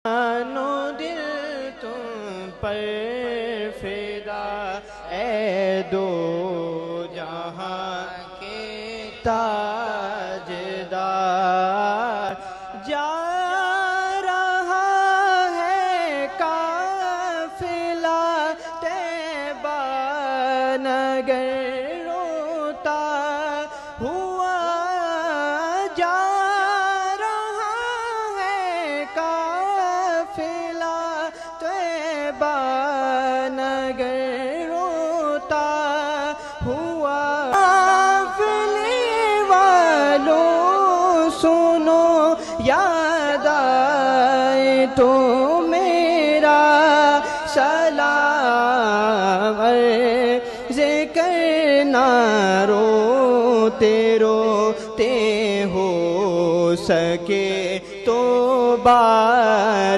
جانو دل تم پر فدا، اے دو جہاں کے تاجدار، جا رہا ہے قافلہ طیبہ نگر، روتا ہوا جا رہا ہے قافلہ طیبہ نگر، روتا ہوا قافلے والوں سنو، یاد آئے تو میرا سلام عرض کرنا، روتے روتے ہو سکے تو